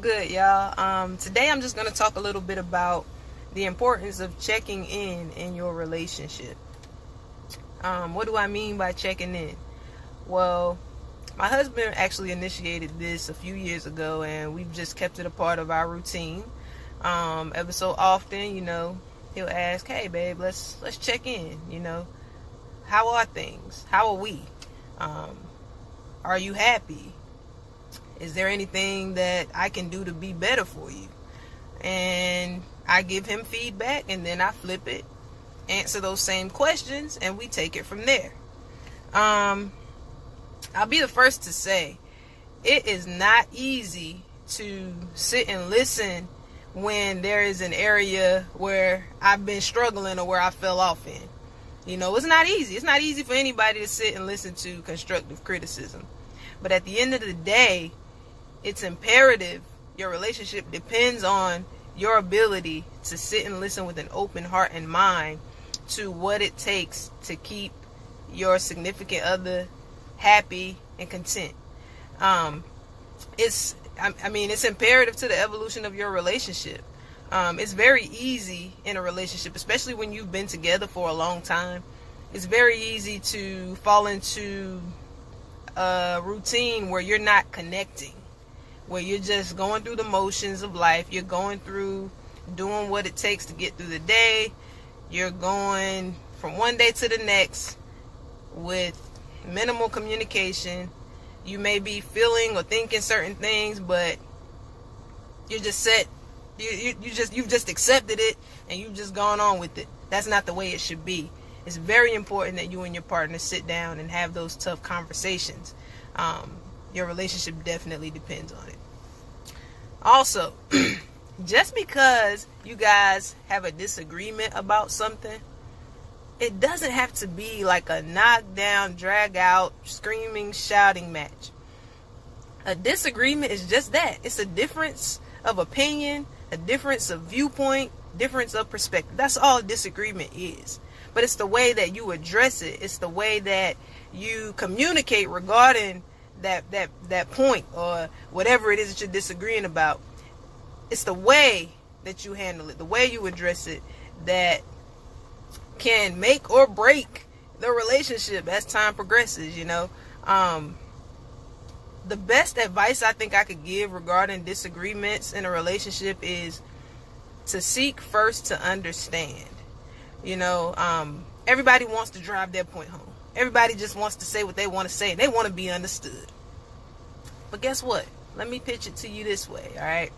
good, y'all? Today I'm just going to talk a little bit about the importance of checking in your relationship. What do I mean by checking in? Well, my husband actually initiated this a few years ago, and we've just kept it a part of our routine. Ever so often, he'll ask, "Hey, babe, let's check in. How are things? How are we? Are you happy? Is there anything that I can do to be better for you?" And I give him feedback, and then I flip it, answer those same questions, and we take it from there. I'll be the first to say, it is not easy to sit and listen when there is an area where I've been struggling or where I fell off in. It's not easy. It's not easy for anybody to sit and listen to constructive criticism. But at the end of the day, it's imperative. Your relationship depends on your ability to sit and listen with an open heart and mind to what it takes to keep your significant other happy and content. It's imperative to the evolution of your relationship. It's very easy in a relationship, especially when you've been together for a long time. It's very easy to fall into a routine where you're not connecting, where you're just going through the motions of life. You're going through doing what it takes to get through the day. You're going from one day to the next with minimal communication. You may be feeling or thinking certain things, but you're just set. You've just accepted it, and you've just gone on with it. That's not the way it should be. It's very important that you and your partner sit down and have those tough conversations. Your relationship definitely depends on it. Also, just because you guys have a disagreement about something, it doesn't have to be like a knockdown, drag out, screaming, shouting match. A disagreement is just that. It's a difference of opinion, a difference of viewpoint, difference of perspective. That's all disagreement is. But it's the way that you address it. It's the way that you communicate regarding that point or whatever it is that you're disagreeing about. It's the way that you handle it, the way you address it, that can make or break the relationship as time progresses. The best advice I think I could give regarding disagreements in a relationship is to seek first to understand. Everybody wants to drive their point home. Everybody just wants to say what they want to say. They want to be understood. But guess what? Let me pitch it to you this way, all right?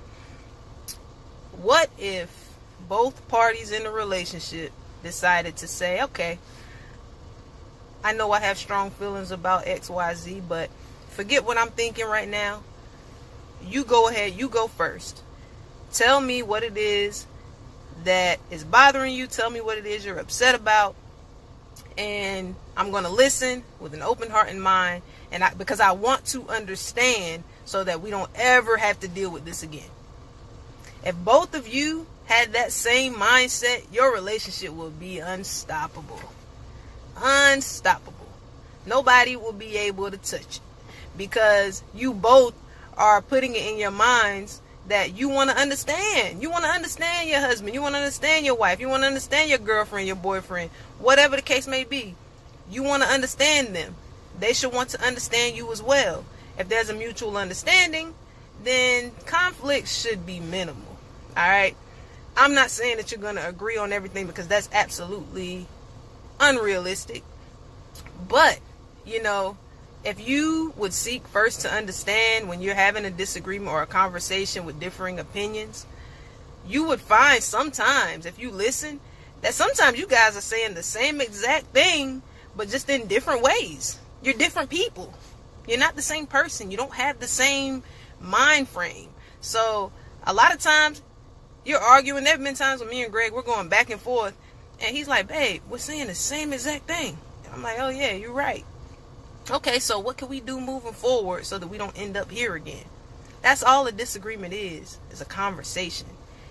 What if both parties in the relationship decided to say, okay, I know I have strong feelings about XYZ, but forget what I'm thinking right now. You go ahead. You go first. Tell me what it is that is bothering you. Tell me what it is you're upset about. And I'm going to listen with an open heart and mind, because I want to understand so that we don't ever have to deal with this again. If both of you had that same mindset, your relationship will be unstoppable. Unstoppable. Nobody will be able to touch it, because you both are putting it in your minds that you want to understand. You want to understand your husband. You want to understand your wife. You want to understand your girlfriend, your boyfriend, whatever the case may be. You want to understand them. They should want to understand you as well. If there's a mutual understanding, then conflict should be minimal. All right? I'm not saying that you're going to agree on everything, because that's absolutely unrealistic. But, if you would seek first to understand when you're having a disagreement or a conversation with differing opinions, you would find sometimes, if you listen, that sometimes you guys are saying the same exact thing, but just in different ways. You're different people. You're not the same person. You don't have the same mind frame. So a lot of times you're arguing. There have been times with me and Greg, we're going back and forth, and he's like, "Babe, we're saying the same exact thing." And I'm like, "Oh yeah, you're right. Okay, so what can we do moving forward so that we don't end up here again?" That's all a disagreement is a conversation.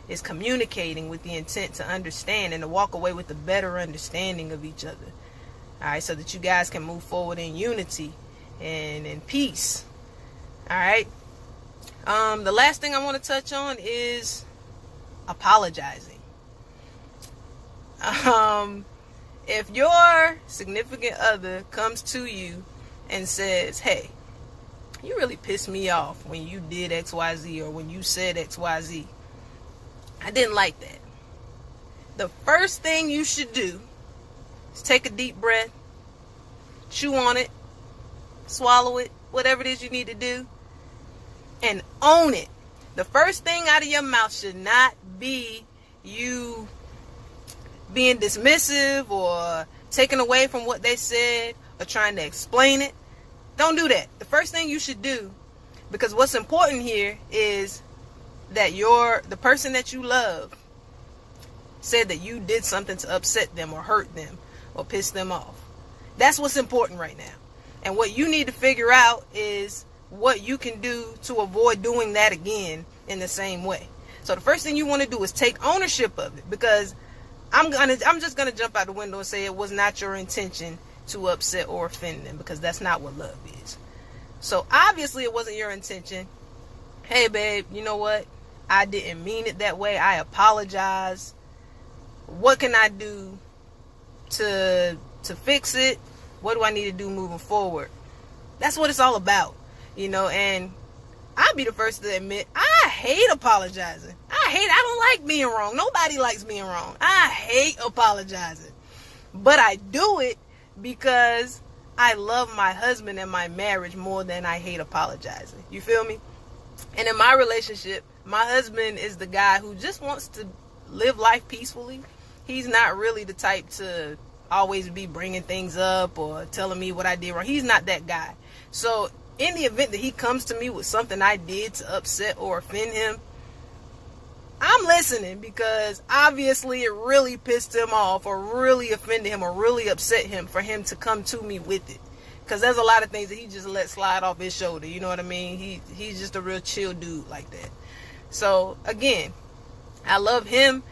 It's communicating with the intent to understand and to walk away with a better understanding of each other. All right, so that you guys can move forward in unity and in peace. All right. The last thing I want to touch on is apologizing. If your significant other comes to you and says, hey, you really pissed me off when you did XYZ or when you said XYZ, I didn't like that. The first thing you should do is take a deep breath, chew on it, swallow it, whatever it is you need to do, and own it. The first thing out of your mouth should not be you being dismissive or taking away from what they said or trying to explain it. Don't do that. The first thing you should do, because what's important here is that the person that you love said that you did something to upset them or hurt them or piss them off. That's what's important right now. And what you need to figure out is what you can do to avoid doing that again in the same way. So the first thing you want to do is take ownership of it, because I'm just gonna jump out the window and say it was not your intention to upset or offend them, because that's not what love is. So obviously it wasn't your intention. Hey babe, you know what? I didn't mean it that way. I apologize. What can I do to fix it? What do I need to do moving forward? That's what it's all about, and I'll be the first to admit, I hate apologizing. I don't like being wrong. Nobody likes being wrong. I hate apologizing. But I do it because I love my husband and my marriage more than I hate apologizing. You feel me? And in my relationship, my husband is the guy who just wants to live life peacefully. He's not really the type to always be bringing things up or telling me what I did wrong. He's not that guy. So in the event that he comes to me with something I did to upset or offend him, I'm listening, because obviously it really pissed him off or really offended him or really upset him for him to come to me with it. Because there's a lot of things that he just let slide off his shoulder. You know what I mean? He's just a real chill dude like that. So again, I love him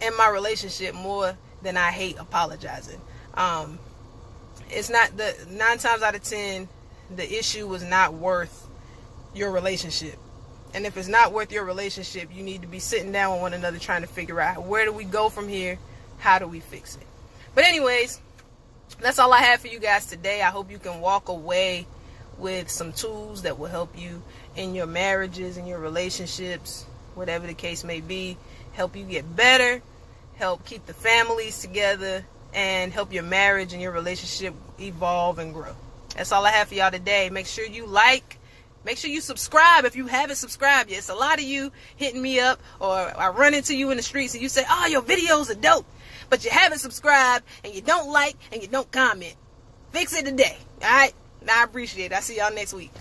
and my relationship more than I hate apologizing. It's not 9 times out of 10, the issue was not worth your relationship. And if it's not worth your relationship, you need to be sitting down with one another trying to figure out, where do we go from here? How do we fix it? But anyways, that's all I have for you guys today. I hope you can walk away with some tools that will help you in your marriages, in your relationships, whatever the case may be. Help you get better, help keep the families together, and help your marriage and your relationship evolve and grow. That's all I have for y'all today. Make sure you make sure you subscribe if you haven't subscribed yet. It's a lot of you hitting me up, or I run into you in the streets and you say, oh, your videos are dope, but you haven't subscribed and you don't like and you don't comment. Fix it today. All right? Now I appreciate it. I'll see y'all next week.